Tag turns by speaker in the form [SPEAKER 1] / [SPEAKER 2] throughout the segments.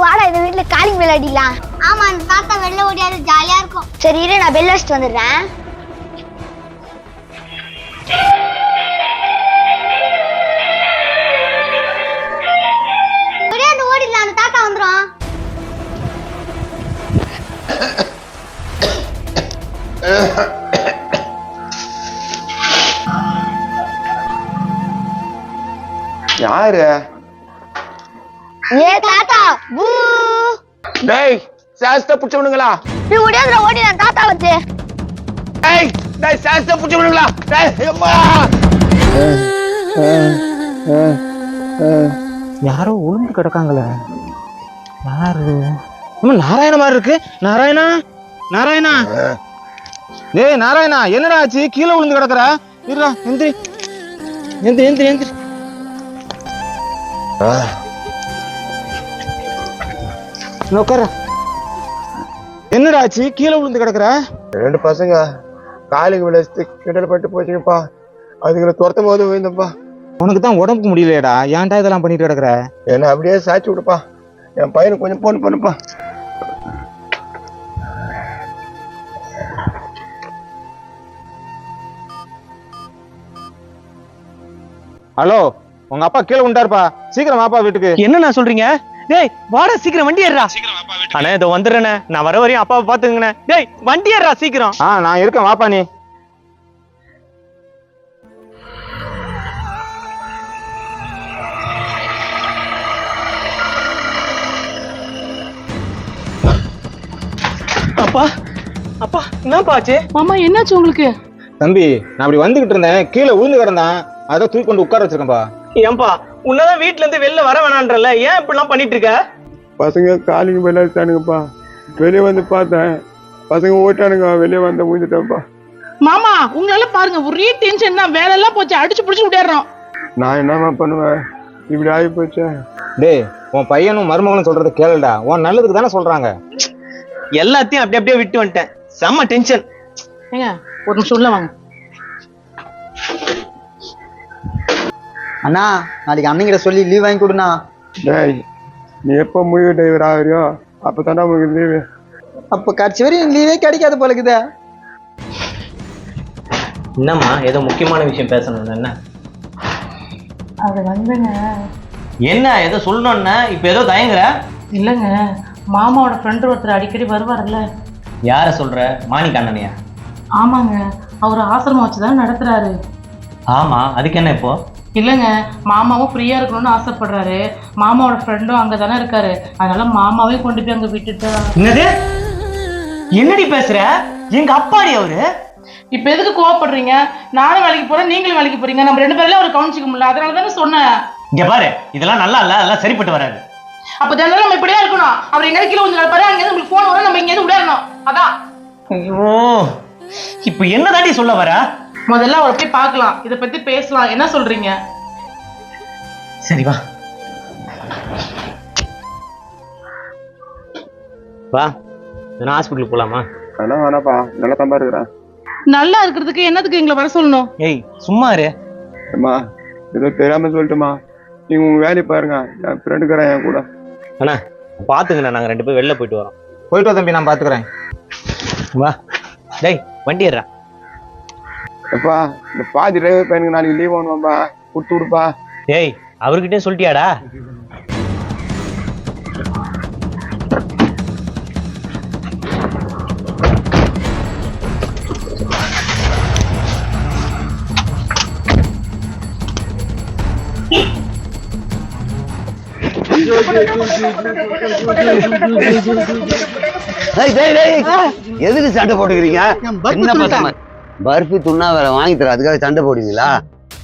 [SPEAKER 1] வாடா இந்த வீட்டுல காலிங் பெல் அடிக்கலாம்.
[SPEAKER 2] ஆமா, அந்த தாத்தா வெளில ஓடியாரு, ஜாலியா இருக்கும்.
[SPEAKER 1] சரி இரு, நான் பெல் அடிச்சுட்டு வந்துடுறேன்.
[SPEAKER 2] ஓடிடலாம், அந்த தாத்தா வந்துரும்.
[SPEAKER 3] யாரு?
[SPEAKER 1] ஏ தாத்தா.
[SPEAKER 3] டேய் சாஸ்த புடிச்சவனுங்களா?
[SPEAKER 1] நீ ஓடியாதுடா, ஓடிடலாம் தாத்தா வந்து.
[SPEAKER 3] டேய் டேய் சாஸ்த புடிச்சவனுங்களா? டேய் அம்மா.
[SPEAKER 4] யாரோ உளுந்து கிடக்காங்களே, யாரு? நாராயண மாதிரி இருக்கு. நாராயணா, நாராயணா, ஏய் நாராயணா, என்னடா ஆச்சு? கீழே விழுந்து கிடக்குற. இருடா, எந்திரி எந்திரி எந்திரி எந்திரி. உட்கார. என்னடா ஆச்சு? கீழே விழுந்து கிடக்குற.
[SPEAKER 3] ரெண்டு பசங்க காலிங் விளைச்சு கிண்டல் பட்டு போச்சுங்கப்பா. அதுங்களை துரத்தும் போது விழுந்தப்பா.
[SPEAKER 4] உனக்கு தான் உடம்புக்கு முடியலையடா, ஏன்டா இதெல்லாம் பண்ணிட்டு கிடக்குற?
[SPEAKER 3] என்ன அப்படியே சாய்ச்சி விடுப்பா. என் பையனுக்கு கொஞ்சம் போன் பண்ணுப்பா.
[SPEAKER 4] ஹலோ, உங்க அப்பா கீழே விழுந்தாருப்பா, சீக்கிரம் வாப்பா வீட்டுக்கு.
[SPEAKER 5] என்னண்ணா சொல்றீங்க? டேய் வாடா, சீக்கிரம் வண்டி ஏறா. அண்ணா இதோ வந்துடுறேண்ணே, நான் வர வரையும் அப்பாவை பாத்துங்கண்ணே. டேய் வண்டி ஏறா சீக்கிரம்.
[SPEAKER 4] நான் இருக்கேன், வாப்பா நீ.
[SPEAKER 5] அப்பா அப்பா, என்னப்பா ஆச்சு?
[SPEAKER 6] மாமா என்னாச்சு உங்களுக்கு?
[SPEAKER 4] தம்பி, நான் அப்படி வந்துகிட்டு இருந்தேன், கீழே விழுந்து கிடந்தான், அதை தூக்கி கொண்டு உட்கார வச்சிருக்கேன்பா.
[SPEAKER 5] ஏன்பா, உன்னதான் வீட்டுல இருந்து வெளில வர வேணான்றல, ஏன் இப்படிலாம் பண்ணிட்டு இருக்க?
[SPEAKER 3] பசங்க காலிங் விளையாடுத்தானுங்கப்பா. வெளியே வந்து பார்த்தேன், பசங்க ஓட்டானுங்க. வெளியே வந்த முடிஞ்சிட்டேன்ப்பா.
[SPEAKER 6] மாமா உங்களால பாருங்க, ஒரே டென்ஷன் தான், வேலை எல்லாம் போச்சு, அடிச்சு பிடிச்சு விட்டுறோம்.
[SPEAKER 3] நான் என்னமா பண்ணுவேன்? இப்படி ஆகி போச்சே.
[SPEAKER 4] டேய், உன் பையனும் மருமகனும் சொல்றதை கேளுடா, உன் நல்லதுக்கு தானே சொல்றாங்க.
[SPEAKER 5] எல்லாத்தையும் அப்படி அப்படியே விட்டு வந்துட்டேன், செம்ம டென்ஷன்.
[SPEAKER 6] ஏங்க ஒரு நிமிஷம் உள்ள வாங்க.
[SPEAKER 7] அண்ணா, நாளைக்கு அண்ணங்கிட்ட சொல்லி லீவ் வாங்கி கொடுண்ணா.
[SPEAKER 3] டேய், நீ எப்போ முடிவு டிரைவர் ஆகிறியோ அப்போ தானே உங்களுக்கு லீவு.
[SPEAKER 7] அப்போ கடைசி வரையும் லீவே கிடைக்காது போலக்குதே.
[SPEAKER 5] என்னம்மா, ஏதோ முக்கியமான விஷயம் பேசணும். என்ன
[SPEAKER 6] அது வந்துங்க,
[SPEAKER 5] என்ன ஏதோ சொல்லணும்னா இப்ப ஏதோ தயங்குற?
[SPEAKER 6] இல்லைங்க, மாமாவோட ஃப்ரெண்டு ஒருத்தர் அடிக்கடி வருவார்ல.
[SPEAKER 5] யார சொல்ற? மாணிக்க அண்ணனையா?
[SPEAKER 6] ஆமாங்க, அவர் ஆசிரமம் வச்சுதான் நடத்துறாரு.
[SPEAKER 5] ஆமா, அதுக்கு என்ன இப்போ?
[SPEAKER 6] இல்லைங்க, மாமாவும் ஃப்ரீயா இருக்கணும்னு ஆசைப்படுறாரு. மாமாவோட ஃப்ரெண்டும் அங்க தானே இருக்காரு, அதனால மாமாவே கொண்டு போய் அங்க விட்டுட்டா.
[SPEAKER 5] என்னது? என்னடி பேசுற? எங்க அப்பாடி அவரு.
[SPEAKER 6] இப்ப எதுக்கு கோவப்படுறீங்க? நானும் வேலைக்கு போறேன், நீங்களும் வேலைக்கு போறீங்க, நம்ம ரெண்டு பேர்ல ஒரு கவனிச்சிக்க முடியல, அதனால தானே சொன்னேன்.
[SPEAKER 5] இங்க பாரு, இதெல்லாம் நல்லா இல்ல, அதெல்லாம் சரிப்பட்டு வராது.
[SPEAKER 6] அப்ப தினம் நம்ம இப்படியே இருக்கணும். அவர் எங்க கீழே வந்து பாரு, அங்க உங்களுக்கு போன் வரும், நம்ம இங்க விடணும். அதான்.
[SPEAKER 5] ஐயோ, இப்ப என்ன தாண்டி சொல்ல வர?
[SPEAKER 6] முதல்ல அவரை போய் பார்க்கலாம், இத பத்தி பேசலாம், என்ன சொல்றீங்க?
[SPEAKER 5] சரி வா வா, நான் ஹாஸ்பிட்டலுக்கு போலாமா?
[SPEAKER 3] வேணா வேணாப்பா, நல்லா தம்பா இருக்கிறேன்.
[SPEAKER 6] நல்லா இருக்கிறதுக்கு என்னதுக்கு எங்களை வர சொல்லணும்?
[SPEAKER 5] ஏய் சும்மா இரு.
[SPEAKER 3] அம்மா, ஏதோ தெரியாம சொல்லிட்டுமா. நீங்க உங்க வேலையை பாருங்க, என் ஃப்ரெண்டுக்கிறேன் என் கூட.
[SPEAKER 5] அண்ணா பாத்துங்கண்ணா, நாங்க ரெண்டு பேரும் வெளில போயிட்டு வரோம்.
[SPEAKER 4] போயிட்டு வா தம்பி, நான் பாத்துக்கிறேன்.
[SPEAKER 5] வா. டேய் வண்டி ஏறா.
[SPEAKER 3] எப்பா, இந்த பாதி டிரைவர் பையனுக்கு நாளைக்கு லீவ் ஆகணும்ப்பா, கொடுத்து விடுப்பா.
[SPEAKER 5] ஏய் அவர்கிட்டயும் சொல்லிட்டியாடா?
[SPEAKER 8] எதுக்கு சண்டை போட்டுக்கிறீங்க? என்ன பசங்க பர்ஃபி துண்ணா வேற வாங்கி தர, அதுக்காக சண்டை போடுவீங்களா?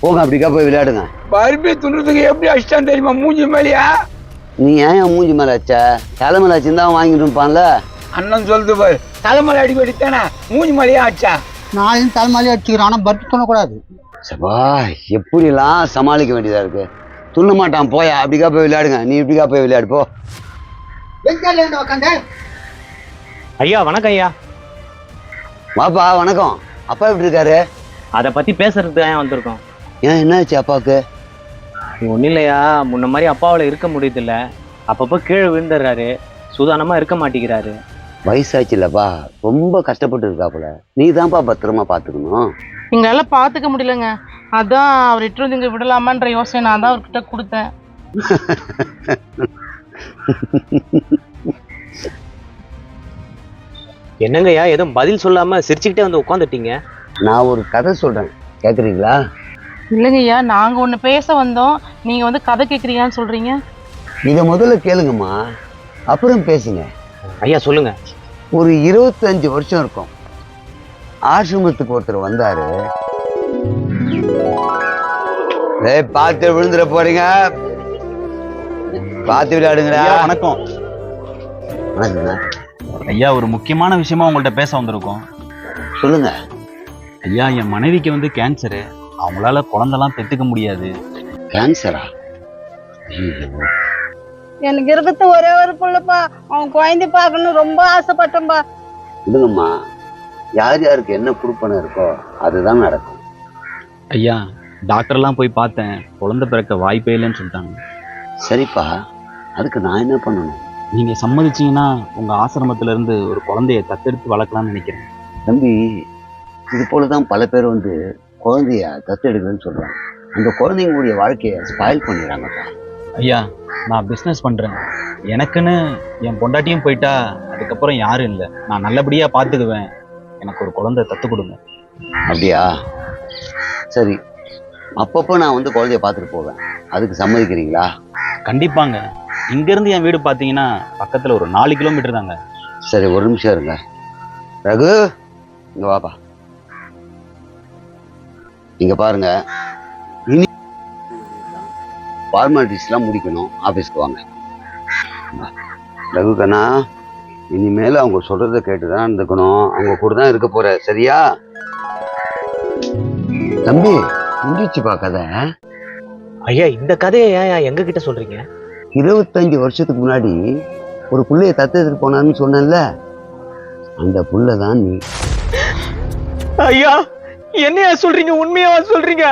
[SPEAKER 8] போங்க, அப்படிக்கா போய் விளையாடுங்க.
[SPEAKER 3] பர்ஃபி துண்ணுறதுக்கு எப்படி அடிச்சான்னு தெரியுமா? மூஞ்சி மேலையா?
[SPEAKER 8] நீ ஏன் மூஞ்சி மேல அச்ச? தலைமையில அச்சுன்னு வாங்கிட்டு இருப்பான்ல.
[SPEAKER 3] அண்ணன் சொல்லுது பாரு, தலைமலை அடி அடித்தானே, மூஞ்சி மேலையா அடிச்சா?
[SPEAKER 7] நான் தலைமையிலே அடிச்சுக்கிறேன், ஆனா பர்ஃபி துண்ணக்கூடாது.
[SPEAKER 8] சபா, எப்படிலாம் சமாளிக்க வேண்டியதா இருக்கு. துண்ண மாட்டான், போயா அப்படிக்கா போய் விளையாடுங்க. நீ இப்படிக்கா போய் விளையாடு போ.
[SPEAKER 5] ஐயா வணக்கம். ஐயா
[SPEAKER 8] வாப்பா, வணக்கம். அப்பா எப்படி இருக்காரு?
[SPEAKER 5] அதை பத்தி பேசுறதுக்கு தான் வந்திருக்கோம்.
[SPEAKER 8] ஏன், என்னாச்சு அப்பாவுக்கு?
[SPEAKER 5] ஒன்றும் இல்லையா, முன்ன மாதிரி அப்பாவால் இருக்க முடியுதில்ல. அப்பப்போ கீழே விழுந்துடுறாரு, சூதானமா இருக்க மாட்டேங்கிறாரு.
[SPEAKER 8] வயசாச்சுல்லப்பா, ரொம்ப கஷ்டப்பட்டு இருக்காப்புல. நீ தான்ப்பா பத்திரமா பாத்துக்கணும்.
[SPEAKER 6] எங்களால பாத்துக்க முடியலங்க. அதான் அவர் இட்டு வந்து இங்க விடலாமான்ற யோசனை நான் தான் அவர்கிட்ட கொடுத்தேன்.
[SPEAKER 5] என்னங்கய்யா ஏதோ பதில் சொல்லாம சிரிச்சுக்கிட்டே வந்து உட்காந்துட்டீங்க?
[SPEAKER 8] நான் ஒரு கதை சொல்றேன், கேக்குறீங்களா?
[SPEAKER 6] இல்லைங்கய்யா, நாங்க ஒண்ணு பேச வந்தோம், நீங்க வந்து கதை கேக்குறீங்கன்னு சொல்றீங்க.
[SPEAKER 8] இதை முதல்ல கேளுங்கம்மா, அப்புறம் பேசுங்க.
[SPEAKER 5] ஐயா சொல்லுங்க.
[SPEAKER 8] ஒரு 25 வருஷம் இருக்கும். ஆசிரமத்துக்கு ஒருத்தர் வந்தாரு. பார்த்து விழுந்துட போறீங்க, பார்த்து விளையாடுங்கடா.
[SPEAKER 9] வணக்கம்.
[SPEAKER 8] வணக்கங்க
[SPEAKER 9] ஐயா, ஒரு முக்கியமான விஷயமா உங்கள்ட்ட பேச வந்திருக்கோம்.
[SPEAKER 8] சொல்லுங்க.
[SPEAKER 9] ஐயா, என் மனைவிக்கு வந்து கேன்சரு. அவங்களால குழந்தைலாம் பெற்றுக்க முடியாது.
[SPEAKER 8] கேன்சரா?
[SPEAKER 2] எனக்கு இருக்கிறது ஒரே ஒரு புள்ளப்பா, அவன் குழந்தை பார்க்கணும் ரொம்ப ஆசைப்பட்டேன்பா.
[SPEAKER 8] இல்லைங்கம்மா, யார் யாருக்கு என்ன குடுப்பனை இருக்கோ அதுதான் நடக்கும்.
[SPEAKER 9] ஐயா, டாக்டர்லாம் போய் பார்த்தேன், குழந்தை பிறக்க வாய்ப்பே இல்லைன்னு சொல்லிட்டாங்க.
[SPEAKER 8] சரிப்பா, அதுக்கு நான் என்ன பண்ணணும்?
[SPEAKER 9] நீங்க சம்மதிச்சீங்கன்னா உங்க ஆசிரமத்துல இருந்து ஒரு குழந்தைய தத்தெடுத்து வளர்க்கலாம்னு நினைக்கிறேன்.
[SPEAKER 8] தம்பி, இது போலதான் பல பேர் வந்து குழந்தைய தத்தெடுக்கிறேன்னு சொல்றாங்க. அந்த குழந்தைங்களுடைய வாழ்க்கையை ஸ்பாயில் பண்ணிடுறாங்கப்பா.
[SPEAKER 9] ஐயா, நான் பிஸ்னஸ் பண்றேன். எனக்குன்னு என் பொண்டாட்டியும் போயிட்டா அதுக்கப்புறம் யாரும் இல்லை. நான் நல்லபடியா பார்த்துக்குவேன். எனக்கு ஒரு குழந்தை தத்து கொடுங்க.
[SPEAKER 8] அப்படியா? சரி, அப்பப்போ நான் வந்து குழந்தைய பார்த்துட்டு போவேன். அதுக்கு சம்மதிக்கிறீங்களா?
[SPEAKER 9] கண்டிப்பாங்க. இங்க இருந்து என் வீடு பாத்தீங்கன்னா பக்கத்துல ஒரு 4 கிலோமீட்டர் தாங்க.
[SPEAKER 8] சரி, ஒரு நிமிஷம் இருங்க. ரகு, இங்க வாப்பா. இங்க பாருங்க, இனி ஃபார்மாலிட்டிஸ்லாம் முடிக்கணும். ஆஃபீஸ்க்கு வாங்க. ரகு கண்ணா, இனிமேல் அவங்க சொல்றதை கேட்டுதான் இருந்துக்கணும். அவங்க கூட தான் இருக்க போற, சரியா? தம்பி, முடிச்சுப்பா கதை.
[SPEAKER 5] ஐயா இந்த கதையை ஏன் எங்க கிட்ட சொல்றீங்க?
[SPEAKER 8] 25 வருஷத்துக்கு முன்னாடி ஒரு புள்ளைய தத்தெடுத்து போனான்னு சொன்னேன்ல, அந்த புள்ள தான் நீ.
[SPEAKER 5] ஐயா என்னையா சொல்றீங்க? உண்மையாவா சொல்றீங்க?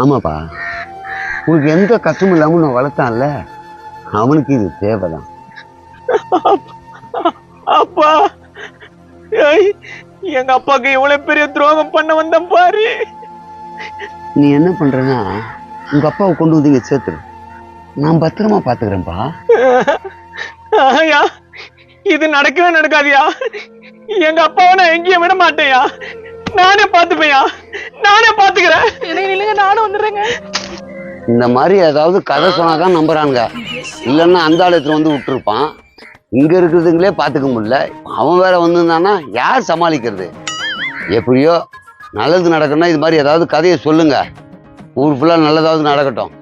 [SPEAKER 8] ஆமாப்பா, உனக்கு எந்த கஷ்டமும் இல்லாம நான் வளர்த்தான்ல, அவனுக்கு இது தேவைதான்.
[SPEAKER 5] அப்பா, எங்க அப்பாக்கு இவ்வளவு பெரிய துரோகம் பண்ண வந்தேன் பாரு.
[SPEAKER 8] நீ என்ன பண்றன்னா, உங்க அப்பாவை கொண்டு வந்து இங்க சேர்த்துரு. நான் பத்திரமா பாத்துக்கிறேன்ப்பா.
[SPEAKER 5] ஐயா இது நடக்கவே நடக்காதியா. எங்க அப்பாவை நான் எங்கேயும் விட மாட்டேயா. நானே பாத்துப்பேயா, நானே பாத்துக்கிறேன்.
[SPEAKER 6] இல்லைங்க, நானும் வந்துடுறேங்க.
[SPEAKER 8] இந்த மாதிரி ஏதாவது கதை சொன்னாதான் நம்புறானுங்க. இல்லைன்னா அந்த ஆளத்துல வந்து விட்டுருப்பான். இங்க இருக்கிறதுங்களே பாத்துக்க முடியல, அவன் வேற வந்திருந்தானா யார் சமாளிக்கிறது? எப்படியோ நல்லது நடக்கணும்னா இது மாதிரி ஏதாவது கதையை சொல்லுங்க. ஊர் ஃபுல்லா நல்லதாவது நடக்கட்டும்.